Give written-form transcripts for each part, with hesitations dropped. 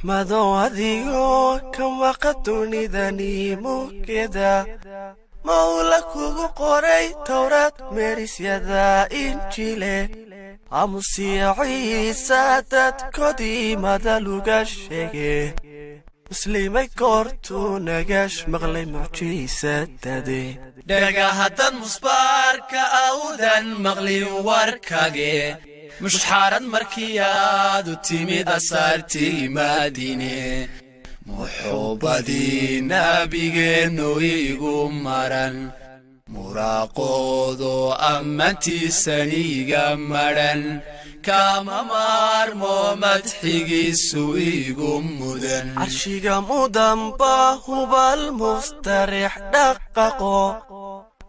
أحمد أديو كما قدوني ذني مكدا مولك قري توراة مريس يدا إنجيلي أمسي عيسى تتكدي مدى لغشيكي مسلمي كورتو نغاش مغلي معجيسة تدي دقا هدى مصبارك أودن مغلي واركاقي مش حارد مركياد وتيمي أسارتي مديني محوبة نبيغنو يقوم مرن مراقودو أمتي سنيغا مرن كاما مارمو مدحيقي سويقوم مدن عرشيقا مدن باهو بالمستريح دقاقو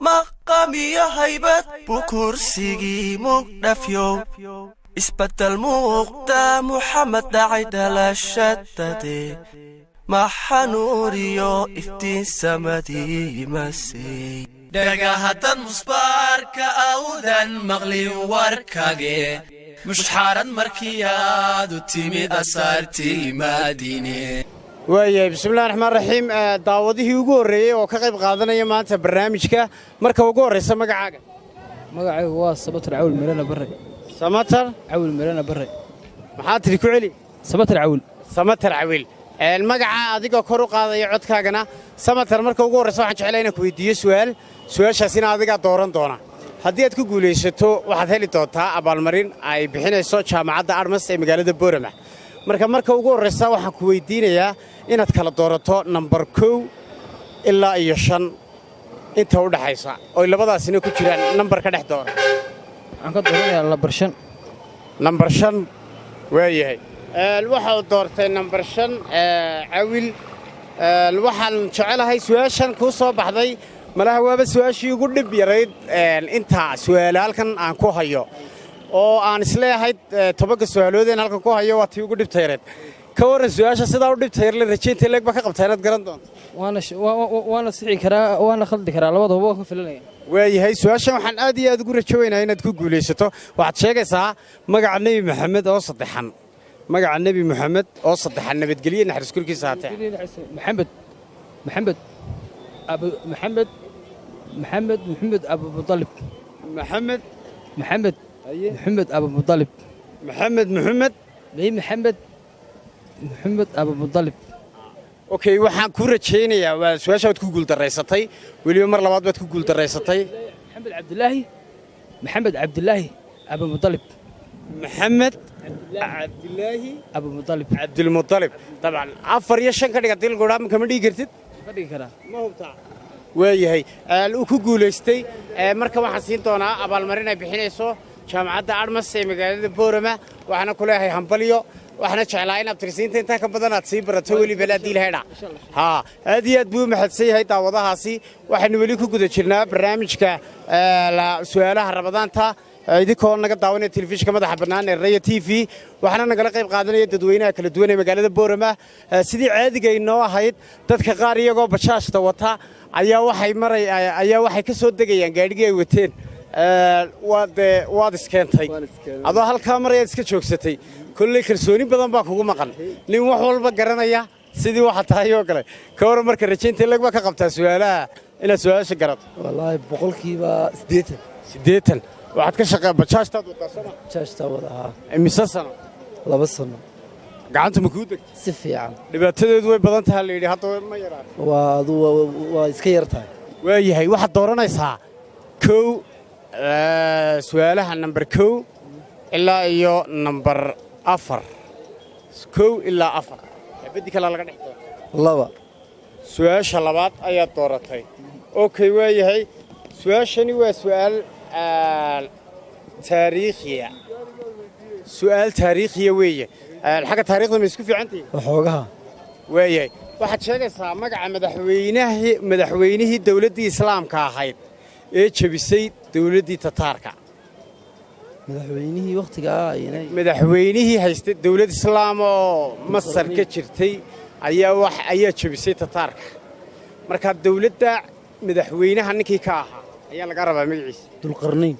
مقامي هيبت بكرسيقي مقدفيو اسبتل مقدا محمد داعد للشتتي ما حنوريو افتين سمدي مسي دقا هدن مصبارك أودن مغلي واركاقي مش حارد مركياد وتيمي أسارتي مديني waayahay bismillaahir rahmaanir rahiim daawadihii ugu horeeyay oo ka qayb qaadanaya maanta barnaamijka marka ugu horeysa magacaaga waa Samatar Cawl Mirana Barre Samatar Cawl Mirana Barre maxaa tiri ku celi Samatar Cawl magaca adiga kor u qaadaya codkaagana Samatar marka ugu horeysa waxaan jecelahay inaan ku weydiiyo su'aashaasina adiga dooran doona haddii aad ku guuleysato waxaad heli doontaa abaalmarin ay bixinayso jaamacadda Armas ee magaalada Boorama marka ugu horeysa waxaan ku weydiinayaa inaad kala doorato number 1 ilaa iyo 5 inta u dhaxaysa oo labadaasina ku jiraan number ka dhex doora waxaan ka dooranayaa number 5 waayahay waxa uu doortay number 5 Cawil waxaan jecelahay su'aashan ku soo baxday malaha waaba su'aashii ugu dhib yarayd inta su'aal halkan aan ku hayo oo aan isleeyahay tobanka su'aaloodeen halkan ku hayo waa tii ugu dhibtayreed ka waran su'aasha sida u dhibtayr la rajaynta leeg ba ka qabtaa inaad garan doonto waana sixi karaa waana khaldi karaa labadaba waa ka filanaya waayahay su'aashan waxaan aad iyo aad ugu rajaynayaa inaad ku guuleysato waxaad sheegaysaa magaca Nabi Maxamed oo saddexan magaca Nabi Maxamed oo saddexan nabadgeliye naxariis kulkiisa haatee محمد أبو مطلب محمد أبو مطلب محمد أبو مطلب اوكي waxaan ku rajaynayaa waa su'aashaad ku guul dareysatay waliba mar labaad baad ku guul dareysatay محمد عبد الله أبو مطلب عبد المطلب طبعا afar iyo shan ka dhigatay go'aam kama dhigi kartid ma hubtaa waayahay uu ku guuleystay marka waxaan siin doonaa abaalmarin ay bixinayso jaamacadda Armas ee magaalada Boorama waxaana ku leeyahay hambaliyo waxaana jeclaa in abtirsiinta inta ka badan aad sii barato wali balaadii lahayd aad iyo aad buu mahadsan yahay daawadahaasi waxaanu wali ku guda jirnaa barnaamijka su'aalaha Ramadaanta idinko naga daawanaya telefishinka madaxa bannaan ee Raya TV waxaana nagala qayb qaadanaya dadweynaha kala duwan ee magaalada Boorama sidii caadiga inoo ahayd dadka qaar iyagoo bashaashta wata ayaa waxay ka soo degayaan gaadhigii ay wateen waad iskeentay adoo halkaa marayaad iska joogsatay kolley kalsooni badan baa kugu maqan nin wax walba garanaya sidii waxa tahay oo kale ka hor marka rajaynta lag ba ka qabtaa su'aalaha inaad su'aasha garato wallaahi boqolkiiba 80 waxaad ka shaqeeyaa bajaajtaad wadaa soo ma bajaajta wadaha imise sano 2 sano gacanta ma ku degtay si fiican dhibaatadeedu way badan tahay la yiri hadda ma yaraan waa iska yartahay waayahay waxaad dooranaysaa su'aalaha number 1 ilaa iyo number 4 ilaa 4 beddi kala laga dhex dooro su'aasha labaad ayaa dooratay okay waayahay su'aashani waa su'aal taariikhiya weeye xagga taariikhda ma isku fiicantii waxoogaha waayahay waxaad sheegaysaa magaca madaxweynihii dawladdii islaamka ahayd ee jabisay dawladdii Tataarka madaxweynihii haystay dawlad islaam oo Masar ka jirtay ayaa jabisay Tataarka marka dawladda madaxweynaha ninkii ka ahaa ayaa laga rabaa magaciisa Dulqarnayn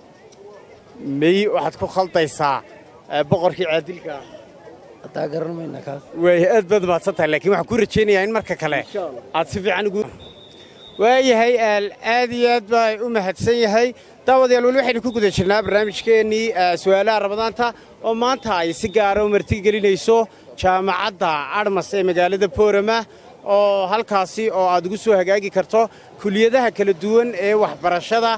may waxaad ku khaldaysaa boqorkii caadilka hataa garan mayna kaas way aad baad mahadsantahay laakiin waxaan ku rajaynayaa in marka kale aad si fiican ugu waayahay aad iyo aad baa u mahadsan yahay daawadayaal weli waxaynu ku guda jirnaa barnaamijkeennii su'aalaha ramadaanta oo maanta ay si gaara u martigelinayso jaamacadda admas ee magaalada boorama oo halkaasi oo aad ugu soo hagaagi karto kuliyadaha kala duwan ee waxbarashada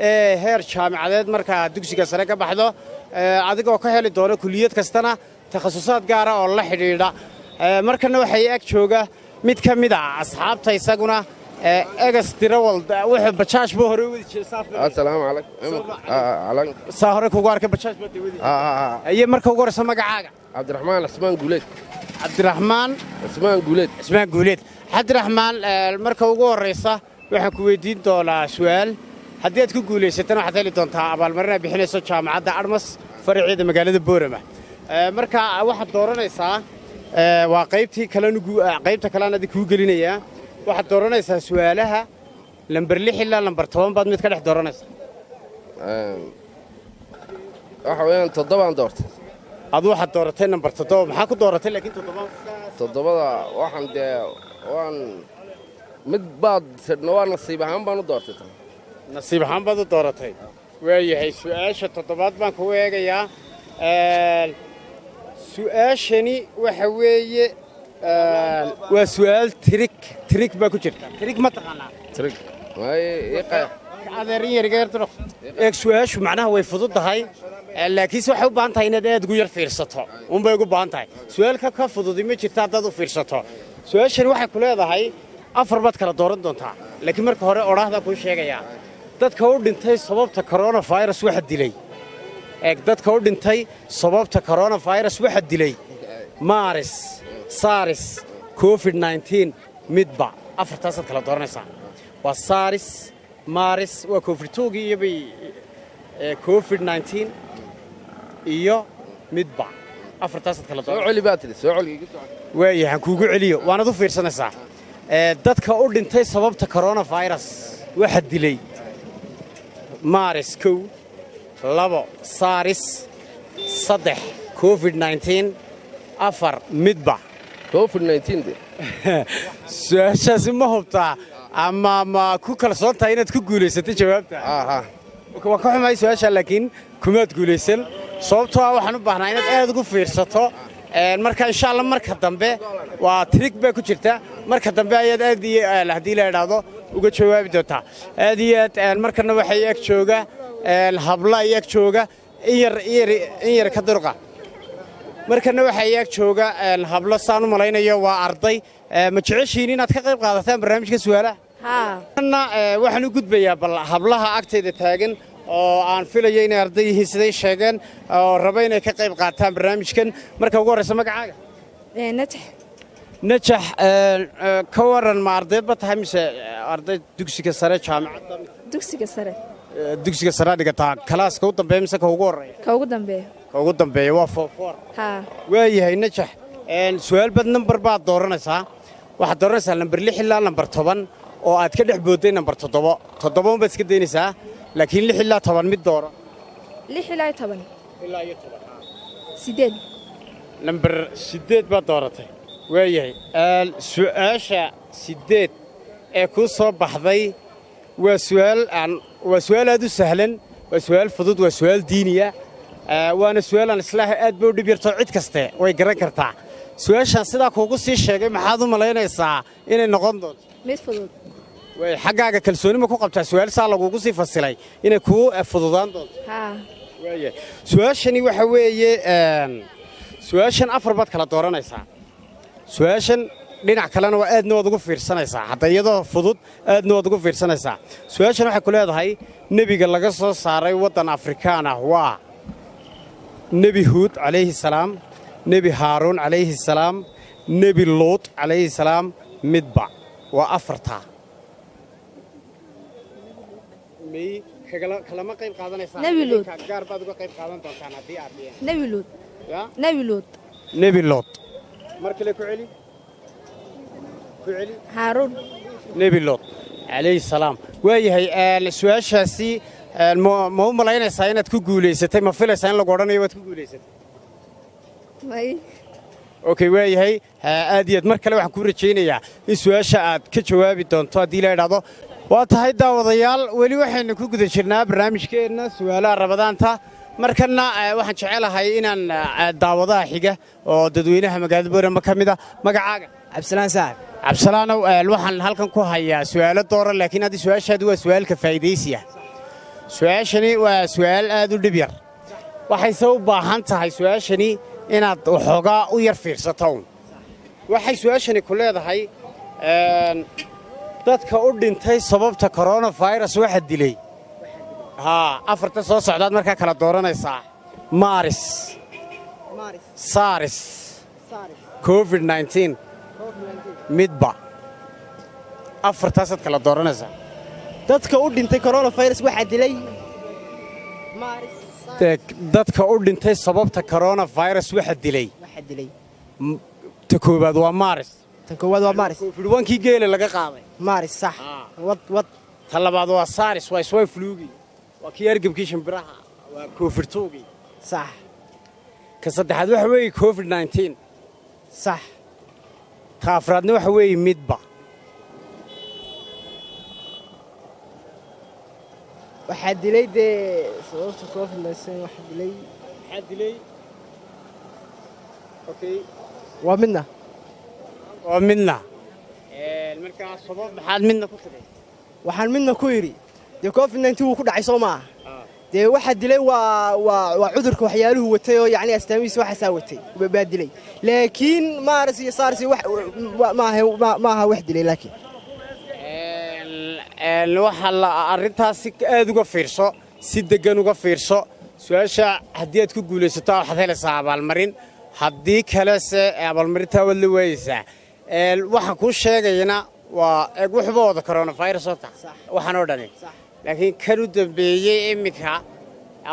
ee heer jaamacadeed markaa dugsiga sare ka baxdo adigoo ka heli doona kuliyad kastana takhasusaad gaara oo la xidhiidha markana waxay ag jooga mid ka mid ah asxaabta isaguna egas dirawald wuxuu bajaaj buu hore u wadi jiray assalaamu calaykum saa hore kugu arkay bajaaj baa wadi aye marka ugu horeysa magacaaga cabdiraxmaan cismaan guuleed cismaan guuleed cabdiraxmaan marka ugu horeysa waxaan ku weydiin doonaa su'aal haddii aad ku guulaysatana waxaad heli doontaa abaalmarin ay bixinayso jaamacadda admas faraceeda magaalada boorama marka waxaad dooranaysaa waa qaybta kalean adig kuu gelinayaa waxaad dooranaysaa su'aalaha lambar 6 ilaa lambar 10 baad mid ka dhex dooranaysaa waxa weeyaan 7 aan doortay adu waxaad dooratay lambar 7 maxaa ku dooratay laakiin 7da waxaan waan mid baad waa nasiib ahaan baan u doortay nasiib ahaan baad u dooratay waayahay su'aasha 7aad baan ku eegayaa su'aashani waxa weeye waa su'aal tirig baa ku jirta tirig ma taqaanaa tirig adeerin yargeertiro eeg su'aashu macnaha way fududahay laakiinse waxay u baahan tahay inaad aad ugu yar fiirsato unbay ugu baahan tahay su'aal ka fududi ma jirta haddaad u fiirsato su'aashani waxay ku leedahay 4 baad kala dooran doontaa laakiin marka hore odhaahdaa kuu sheegayaa dadka u dhintay sababta coronavirus waxa dilay dadka u dhintay sababta coronavirus waxa dilay maaris SARS COVID-19 midba afartaasaad kala dooranaysaa waa SARS maaris waa COVID-2 iyo COVID-19 iyo midba afartaasaad kala dooranaysaa kuugu celiyo waanad u fiirsanaysaa dadka u dhintay sababta coronavirus waxa dilay maaris 1 2 SARS 3 COVID-19 4 midba COVID-19 su'aashaasi ma hubtaa ama ma ku kalsoon tahay inaad ku guulaysatay jawaabta waa ka xumahay su'aasha laakiin kumaad guulaysan sababtoo ah waxaan u baahnaa inaad aad ugu fiirsato marka insha Allah marka dambe waa trick baa ku jirta marka dambe ayaad aad iyo haddii la yiraahdo uga jawaabi doontaa aad iyo aad markana waxay ag jooga habla ag jooga in yar ka durqa markana waxay ag jooga hablo saan u malaynayo waa arday ma jeceshiin inaad ka qayb qaadataan barnaamijka su'aalaha waxaan u gudbayaa bal hablaha agteeda taagan oo aan filayo inay arday yihiin siday sheegeen oo raba inay ka qayb qaataan barnaamijkan marka ugu horeysa magacaaga najax ka waran ma ardayd ba tahay mise arday dugsiga sare jaamacadda dugsiga sare dhigataa kalaaska u dambeeya mise ka ugu horeeya ka ugu dambeeya waa four waayahay najax su'aal bad number baad dooranaysaa waxaad dooranaysaa lambar 6 ilaa lambar 10 oo aad ka dhex boodday lambar 7 baad iska daynaysaa laakiin 6 ilaa 10 mid dooro 6 ilaa 10 ilaa 10 8 lambar 8 baad dooratay waayahay su'aasha 8 ee ku soo baxday waa su'aal aad u sahlan waa su'aal fudud waa su'aal diiniya waana su'aal aan islaahay aad buu dhib yarto cid kaste way garan kartaa su'aashan sidaa kuugu sii sheegay maxaad u malaynaysaa inay noqon doonto mid fudud way xaggaaga kalsooni ma ku qabtaa su'aal saa lagugu sii fasilay inay kuu fududaan doonto waayahay su'aashani waxa weeye su'aashan 4 baad kala dooranaysaa su'aashan dhinac kalena waa aadna waad ugu fiirsanaysaa hadda iyadoo fudud aadna waad ugu fiirsanaysaa su'aashan waxay ku leedahay nebiga laga soo saaray waddan afrikaan ah waa nebi huud calayhi salaam nebi haaruun calayhi salaam nebi luut calayhi salaam midba waa 4taa kalama qayb qaadanaysaa gaar baad uga qayb qaadan doontaan haddii aad nebi luut mar kale ku celi هارون nebi luut calayhi salaam waayahay su'aashaasi ma u malaynaysaa inaad ku guulaysatay ma filaysaa in lagu odhanayo waad ku guulaysatay okay waayahay aad iyo aad mar kale waxaan ku rajaynayaa in su'aasha aad ka jawaabi doonto haddii la idhaahdo waa tahay daawadayaal weli waxaynu ku guda jirnaa barnaamijkeenna su'aalaha rabadaanta markana waxaan jecelahay inaan daawadaha xiga oo dadweynaha magaalada boorama ka mid ah magacaaga cabdisalaan saaxib cabdisalaanow waxaan halkan ku hayaa su'aalo doora laakiin haddii su'aashaadu waa su'aalka faa'iidaysiya su'aashani waa su'aal aad u dhib yar waxayse u baahan tahay su'aashani inaad waxoogaa u yar fiirsato waxay su'aashani ku leedahay dadka u dhintay sababta coronavirus waxa dilay afarta soo socdaad markaa kala dooranaysaa maris saris covid-19 midba afartaasaad kala dooranaysaa dadka u dhintay coronavirus waxa dilay dadka u dhintay sababta coronavirus waxa dilay ta koowaad waa maris covid-1kii geela laga qaaday maris sax wad ta labaad waa saris waa swine flugi waa kii ergebkii shimbiraha waa covid-2gii sax ka saddexaad waxa weeye covid-19 sax ta afraadna waxa weeye midba waxaa dilay dee sababta covid-19 waxaa dilay okay waa midna markaa sabab maxaad midna ku tidhay waxaan midna ku yidhi dee covid-19 wuu ku dhacay soo maaha dee waxaa dilay waa cudurka waxyaaluhu watay oo yacni astaamihiisa waxaasaa watay baa dilay laakiin maaris iyo saaris maaha wax dilay laakiin waxaa arrintaas si aad uga fiirso si deggan uga fiirso su'aasha haddii aad ku guulaysato waxaad helaysaa abaalmarin haddii kalese abaalmarintaa waad la waayeysaa waxaan kuu sheegayana waa wuxuba wada coronavirus oo tax waxaan oo dhani laakiin kan u dambeeyey iminka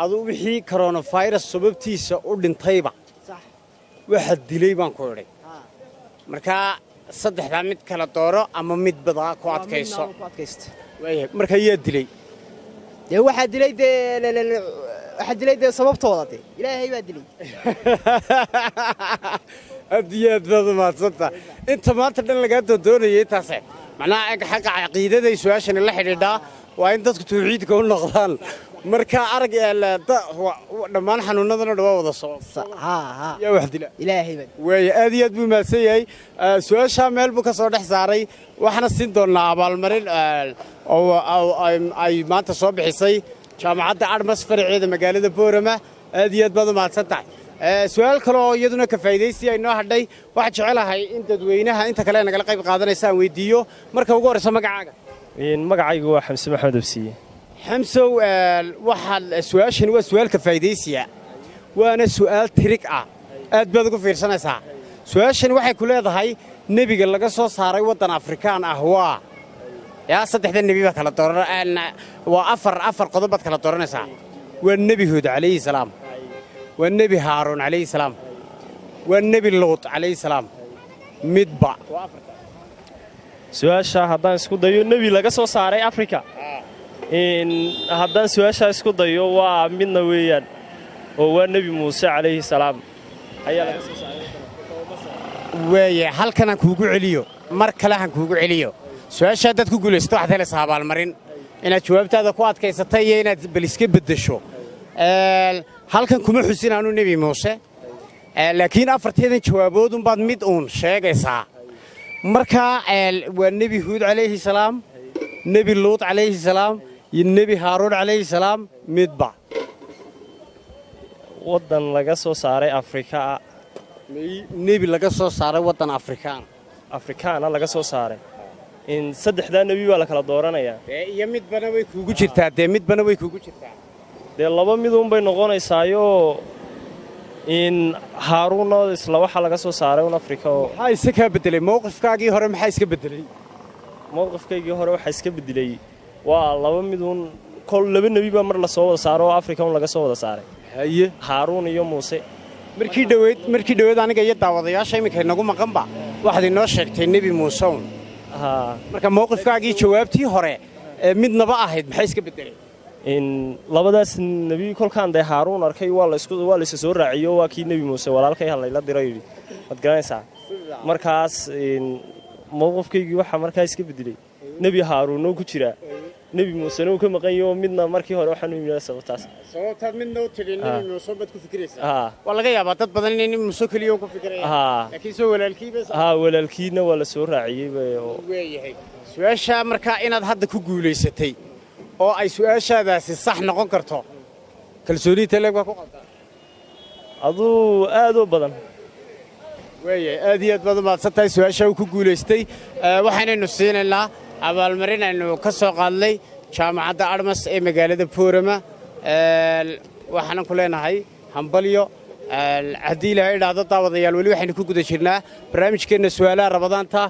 adu wixii coronavirus sababtiisa u dhintayba waxa dilay baan ku idhay markaa saddexdaa mid kala dooro ama mid badaa ku adkayso marka yaa dilay dee waxaa dilay dee sababtooda dee ilaahay baa dilay aad iyo aad baad umaadsanta inta maanta dhan lagaa doondoonayay intaase macnaha xagga caqiidaday su'aashani la xidhiidhaa waa in dadku tawxiidka u noqdaan marka arag dhammaan xanuunadana dhawaa wada yaa wax dila ilaahay baa waaya aad iyo aad buu mahadsan yahay su'aashaa meel buu ka soo dhex saaray waxaana siin doonnaa abaalmarin oo ay maanta soo bixisay jaamacadda admas faraceeda magaalada boorama aad iyo aad baad u mahadsan tahay su'aal kale oo iyaduna ka faa'iidaysiya inoo hadhay waxaan jecelahay in dadweynaha inta kale nagala qayb qaadanaysa aan weydiiyo marka ugu horreysa magacaaga magacaygu waa xamse maxamed absiye xamsow waxaad su'aashani waa su'aal ka faa'iidaysiya waana su'aal tirig ah aad baad ugu fiirsanaysaa su'aashani waxay ku leedahay nebiga laga soo saaray waddan afrikaan ah waa saddexda nebi baa kala dooran waa afar qodob baad kala dooranaysaa waa nebi huud calayhi salaam waa nebi haaruun calayhi salaam waa nebi luut calayhi salaam midba su-aasha haddaan isku dayo nebi laga soo saaray afrika haddaan su-aashaa isku dayo waa midna weeyaan oo waa nebi muuse calayhi salaam ayaa laga soo saaray weeye halkanaan kuugu celiyo mar kale han kuugu celiyo su-aasha haddaad ku guulaysato waxaad helaysaa abaalmarin inaad jawaabtaada ku adkaysatay iyo inaad bal iska beddesho halkan kuma xusin aanu nebi muuse laakiin afarteedan jawaaboodunbaad mid uun sheegaysaa markaa waa nebi huud calayhi salaam nebi luut calayhi salaam iyo nebi haaruun calayhi salaam midba waddan laga soo saaray afrika nebi laga soo saaray waddan afrikaana laga soo saaray saddexdaa nebi baa la kala dooranayaa iyo midbana way kuugu jirtaa dee laba miduunbay noqonaysaayoo haaruunna isla waxaa laga soo saaray un afrika oo maxaa isa kaa beddelay mowqifkaagii hore maxaa iska beddelay mowqifkaygii hore waxaa iska beddelay waa laba miduun kol laba nebi baa mar la soo wada saaro oo afrika un laga soo wada saaray haye haaruun iyo muuse markii dhoweed aniga iyo daawadayaasha iminka inagu maqanba waxaad inoo sheegtay nebi muuse un marka mowqifkaagii jawaabtii hore midnaba ahayd maxaa iska beddelay labadaas nebi kolkaan dee haaruun arkay waa la isa soo raaciyo waa kii nebi muuse walaalkay hadlayla diro yidhi waad garanaysaa markaas mowqifkaygii waxaa markaa iska bedelay nebi haaruunoo ku jiraa nebi muusena uu ka maqan yaho midna markii hore waxaan u yimid sababtaad midna u tidhi nebi muuse baad ku fikiraysaa waa laga yaabaa dad badan inay nebi muuse keliya ku fikirayaan laakiin soo walaalkiina waa la soo raaciyey weeyahay su-aasha markaa inaad hadda ku guulaysatay oo ay su-aashaadaasi sax noqon karto kalsoonida teleeg baa ku qabtaa aduu aad u badan weeyahay aad iyo aad baad u mahadsan tahay su-aasha uu ku guulaystay waxaanaynu siinaynaa abaalmarin aynu ka soo qaadnay jaamacadda admas ee magaalada boorama waxaanan ku leenahay hambalyo haddii ilaahay idhaahdo daawadayaal weli waxaynu ku guda jirnaa barnaamijkeenna su'aalaha rabadaanta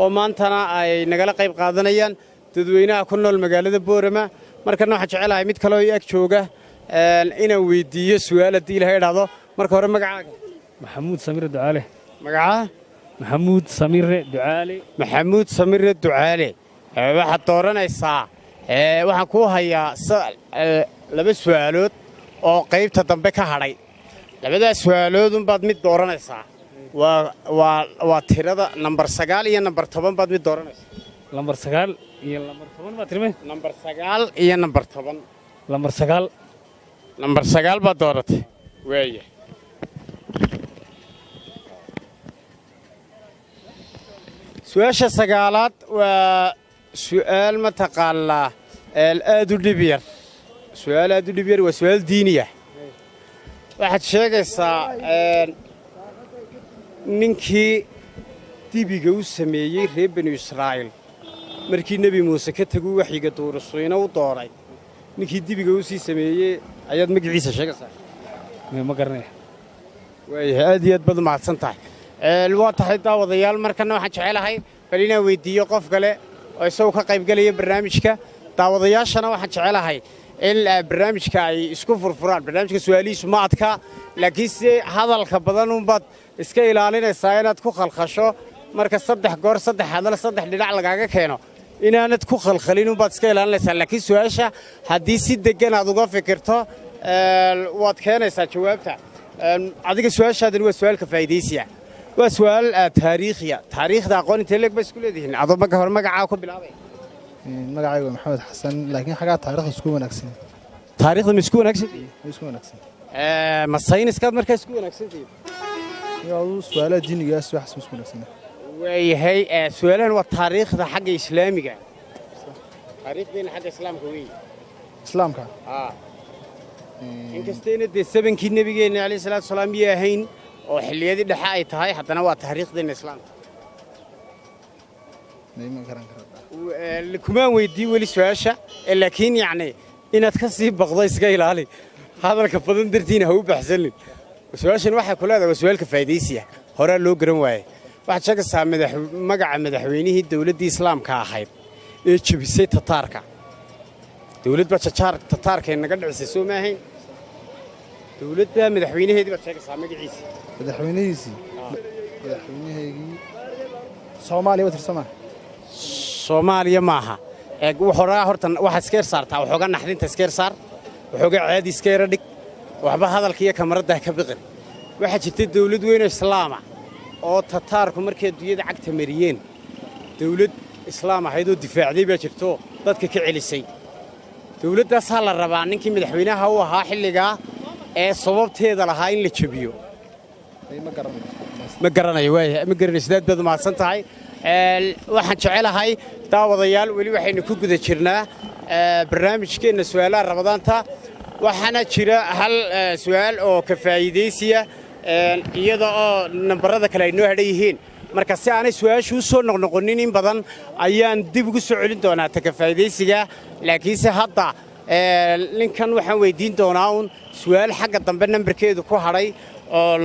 oo maantana ay nagala qayb qaadanayaan dadweynaha ku nool magaalada boorama markana waxaan jecelahay mid kaloo ag jooga inaan weyddiiyo su'aal haddii ilaahay idhaahdo marka hore magacaaga maxamuud samire ducaale magacaa maxamuud samire ducaale maxamuud samire ducaale waxaad dooranaysaa waxaan kuu hayaa laba su'aalood oo qaybta dambe ka hadhay labadaas su'aaloodunbaad mid dooranaysaa waa tirada nambar 9 iyo nambar 10 baad mid dooranaysaa lambar 9 iyo lambar 10 baad tirmay nambar 9 iyo nambar 10 lambar 9 nambar 9 baad dooratay weeye su'aasha 9aad waa su'aal mataqaanaa aad u dhib yar su'aal aad u dhib yar waa su'aal diiniya waxaad sheegaysaa ninkii dibiga u sameeyey reer banu israa'iil markii nebi muuse ka teguu waxyiga duurasuina u dooray ninkii dibiga u sii sameeyey ayaad magaciisa sheegaysaa ma garanaya waayahay aad iyo aad baad u mahadsan tahay waa tahay daawadayaal markana waxaan jecelahay bal inaan weyddiiyo qof kale oo isagu ka qaybgelaya barnaamijka daawadayaashana waxaan jecelahay in barnaamijka ay isku furfuraan barnaamijka su'aalihiisu ma adka laakiinse hadalka badan unbaad iska ilaalinaysaa inaad ku khalkhasho marka 3 goor 3 hadal 3 dhinac lagaaga keeno inaanad ku khalkhalin unbaad iska ilaalinaysaa laakiin su'aasha haddii si deggan aad uga fikirto waad keenaysaa jawaabta adiga su'aashaadani waa su'aalka faa'iidaysiya waa su'aal taariikhiya taariikhda aqoon intee leeg ba isku leedihiin adoo marka hore magacaa ku bilaabay magacaygu waa maxamed xasan laakiin xagaa taariikhda isku wanaagsan taariikhda ma isku wanaagsan isku wanaagsan ma sayniskaad markaa isku wanaagsantihiin iyadoo su'aalaha diinigaas wax isku wanaagsan weeyahay su'aalahan waa taariikhda xagga islaamiga taariikhdeena xagga islaamka weeye islaamka inkastayna dee sabankii nebigeenna calayhi salaatu wasalaam miyay ahayn oo xilliyadii dhexe ay tahay haddana waa taariikhdeena islaamka kumaan weyddiin weli su'aasha laakiin yacni inaad ka sii baqdo iska ilaali hadalka badan dartiina ha u baxsanin su'aashan waxay ku leedahay waa su'aalka faa'iidaysiya horaa loo garan waaye waxaad sheegaysaa magaca madaxweynihii dawladdii islaamka ahayd ee jebisay tataarka dawlad baa tataarkay naga dhicisay soo ma ahayn dawladda madaxweynaheedii baad sheegaysaa magaciisa madaxweynaheygii Soomaaliya waa tirsamaa Soomaaliya maaha horaa horta waxaad iska saartaa waxooga naxdinta iska saar waxooga caadi iska yara dhig waxba hadalka iyo kamarada ka biqin waxa jirtay dawlad weyn oo islaam ah oo tataarku markay adduunyada cagta mariyeen dawlad islaam ahayd oo difaacday baa jirto dadka ka celisay dawladdaas la rabaa ninkii madaxweynaha u ahaa xilligaa ee sababteeda lahaa in la jabiyo ma garanayo waayahay ma garanaysid baad mahadsan tahay waxaan jecelahay daawadayaal weli waxaynu ku guda jirnaa barnaamijkeenna su'aalaha rabadaanta waxaana jira hal su'aal oo ka faa'iidaysiya iyada oo nambarada kale ay noo hadhan yihiin marka si aanay su'aashu u soo noqnoqonin in badan ayaan dib ugu soo celin doonaa ta ka faa'iidaysiga laakiinse hadda ninkan waxaan weyddiin doonaa uun su'aal xagga dambe nambarkeedu ku hadhay oo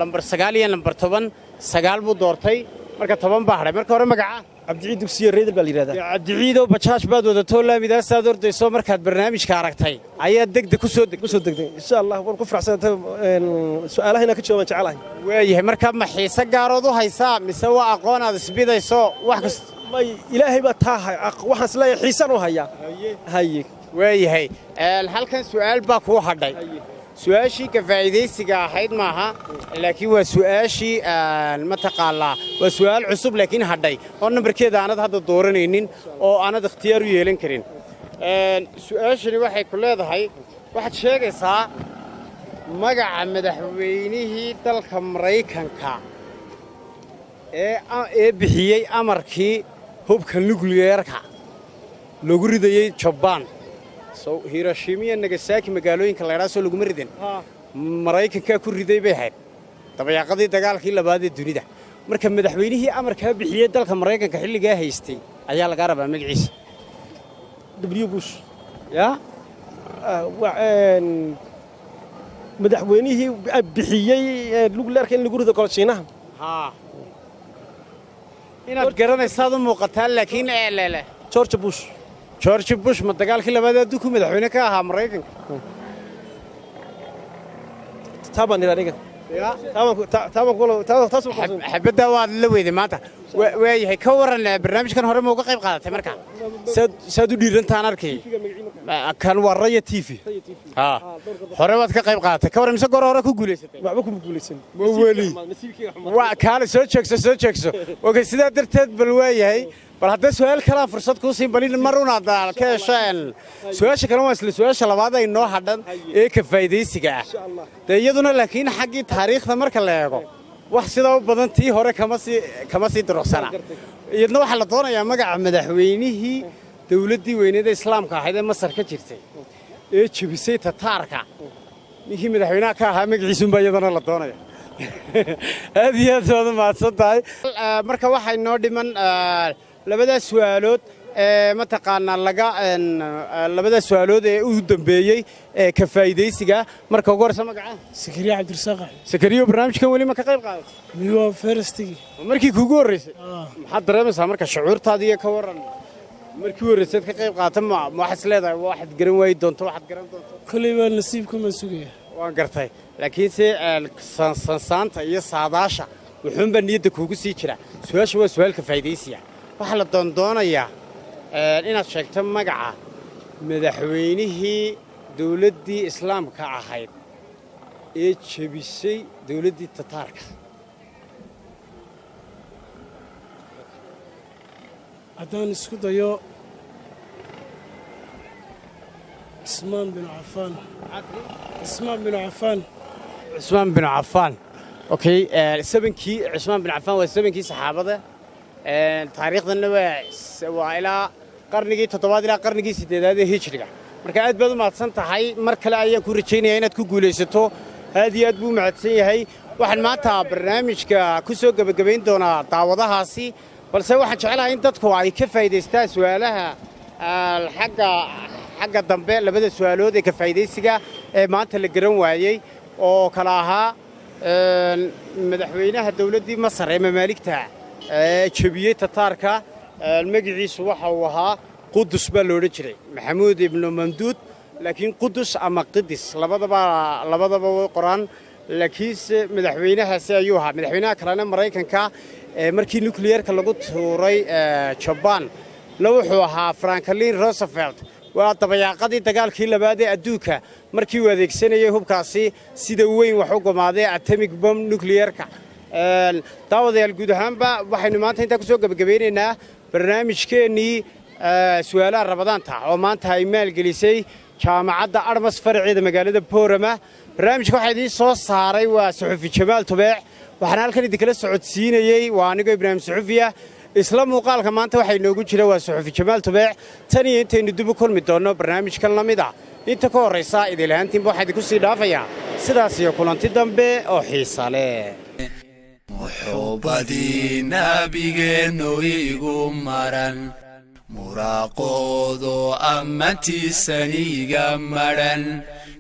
lambar 9 iyo lambar 10 9 buu doortay marka 10 baa hadhay marka hore magaca cabdiciid dugsiye reedal baa la yiraahdaa cabdiciidow bajaaj baad wadato laamidaas aad ordayso markaad barnaamijka aragtay ayaa degdeg ku soo degtay insha Allah waan ku faraxsanahay su'aalahayna ka jawaab jecelahay waayahay marka ma xiisa gaarood u haysaa mise waa aqoon aad isbidayso wax kasta ilaahay baa taahay waxaan isleeyahay xiisan u hayaa haye waayahay halkan su'aal baa kuu hadhay su'aashii ka faa'iidaysiga ahayd maaha laakiin waa su'aashii mataqaanaa waa su'aal cusub laakiin hadhay oo nambarkeeda aanad hadda dooranaynin oo aanad ikhtiyaar u yeelan karin su'aashani waxay ku leedahay waxaad sheegaysaa magaca madaxweynihii dalka Maraykanka ee bixiyey amarkii hubka nukliyeerka lagu ridayay Japan Hiroshima iyo Nagasaki magaalooyinka la yiraahdo lagu maridin Maraykanka ku riday bay ahayd dabayaaqadii dagaalkii labaad ee dunida marka madaxweynihii amarka bixiyey dalka Maraykanka xilliga haystay ayaa laga rabaa magaciisa W Bush ya madaxweynihii bixiyey nukliyeerka in lagu rido Shiinaha inaad garanaysaad u muuqataa laakiin leele George Bush ma dagaalkii labaad adduunka madaxweyne ka ahaa Maraykanka taban ila dhigan xabada waad la weeday maanta waayahay ka waran barnaamijkan hore ma uga qayb qaadatay markaa saad u dhiirantaan arkay kan waa Raya TV hore waad ka qayb qaadatay ka waran mise goor hore ku guuleysatay waxba kuma guuleysan ma wali waa kaale soo jeegso okay sidaa darteed bal waayahay bal hadda su'aal kala fursad ku siin balin maruna daal ka yeeshaan su'aasha kale waa isla su'aasha labaad ay noo hadhan ee ka faa'iideysiga ah iyaduna laakiin xaqii taariikhda marka la eego wax sida u badan tii hore kama sii duruqsana iyadna waxa la doonayaa magaca madaxweynihii dawladdii weyneed islaamka ahayd ee Masar ka jirtay ee jabisay Tataarka ninkii madaxweynaha ka ahaa magaciisu baa iyadana la doonayaa aad iyo aad wada maadsantahay marka waxay noo dhiman labada su'aalood mataqaanaa labada su'aalood ee u dambeeyay ka faa'iideysiga marka ugu horeysa magaca Sakariya Cabdirasaaq Sakariya barnaamijkan wali ma ka qayb qaadatay miyo firstigi markii kuugu horeysay maxaad dareemaysaa marka shucuurtaada iyo ka waran markii horeysay ka qayb qaadatay ma waxaad leedahay waxaad garan way doonto waxaad garan doonto kulli waa nasiibka ma sugaya waan gartay laakiin se sansaanta iyo saadaasha wuxuunba niyadda kuugu sii jira su'aasha waa su'aalka faa'iideysiga waxa la doonayaa inaad sheegto magaca madaxweynihii dawladdii islaamka ahayd ee jabisay dawladdii Tataarka haddaan isku dayo Usmaan bin Affan okay sabankii Usmaan bin Affan waa sabankii saxaabada taariikhdana waa ilaa qarnigii 7 ilaa qarnigii 8 ee hijriga marka aad baad u mahadsan tahay mar kale ayaan ku rajaynayaa inaad ku guuleysato aad iyo aad buu mahadsan yahay waxaan maanta barnaamijka ku soo gabagabayn doonaa daawadahaasi balse waxaan jecelahay in dadku ay ka faa'iideystaan su'aalaha xagga dambe labada su'aalood ee ka faa'iideysiga ee maanta la garan waayay oo kala ahaa madaxweynaha dawladdii Masar ee mamaaligta jabiyey Tataarka magaciisu waxa uu ahaa Qudus baa loo oran jiray Maxamuud ibn Mamduud laakiin Qudus ama Qidis labadaba way qoraan laakiin madaxweynahaasi ayuu ahaa madaxweynaha kalena Maraykanka markii nukliyeerka lagu tuuray Japan la wuxuu ahaa Franklin Roosevelt waa dabayaaqadii dagaalkii labaad ee adduunka markii uu adeegsanayay hubkaasi sida weyn wax u gumaaday atomic bomb nukliyeerka daawadayaal guud ahaanba waxaynu maanta intaa ku soo gabagabeynaynaa barnaamijkeennii su'aalaha Ramadaanta oo maanta ay maalgelisay jaamacadda Armas faraceeda magaalada Boorama barnaamijka waxa idin soo saaray waa Suxufi Jamaal Tubeec waxaan halkan idinkala socodsiinayay waa aniga Ibraahim Suxufiya isla muuqaalka maanta waxa inoogu jira waa Suxufi Jamaal Tubeec tan iyo intaynu dib u kulmi doono barnaamijkan lamid ah inta ka horeysa idil ahaantiinba waxaan idinku sii dhaafayaa sidaas iyo kulanti dambe oo xiiso leh muxuubadii nabigeennu igu maran muraaqoodo ammaantiisaniga madhan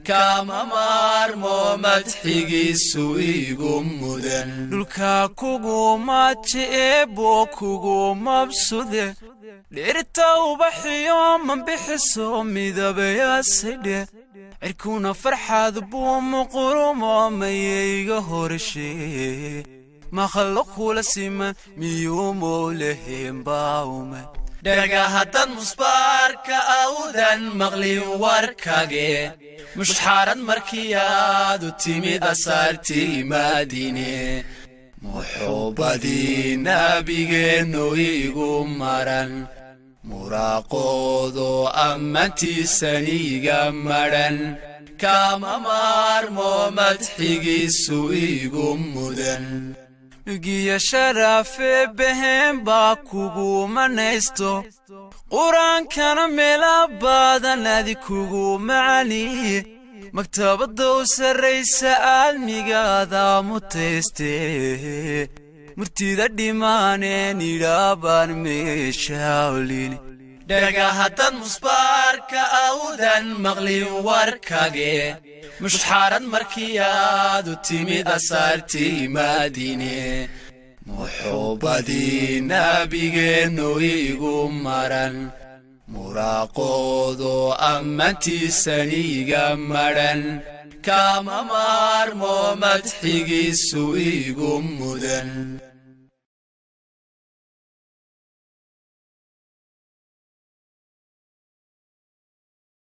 kama maarmo madxigiisu igu mudan dhulka kuguma jeebo kugu mabsude dhirta ubaxiyo manbixiso midabayaasidhe cirkuna farxaad buu muqurumo mayayga horshee makhluuq kula siman miyuu mooleheen baawme dhagahadan musbaarka awdan maqlin warkage mushxaarad markii aad u timid asaartii Madiine muxuubadii nabigeennu igu maran muraaqoodo ammaantiisaniga madhan kama maarmo madxigiisu igu mudan giya sharafe behen baa kugu manaysto quraankana meela badan adi kugu macaniye maktabada u sarraysa aadmigaada mutayste murtida dhimaaneen idhaabaan meeshaalini dhagahadan musbaarka awdan maqlin warkage mushxaarad markii aad u timid asaartii Madiine muxuubadii nabigeennu igu maran muraaqoodo ammaantiisaniga madhan kama maarmo madxigiisu igu mudan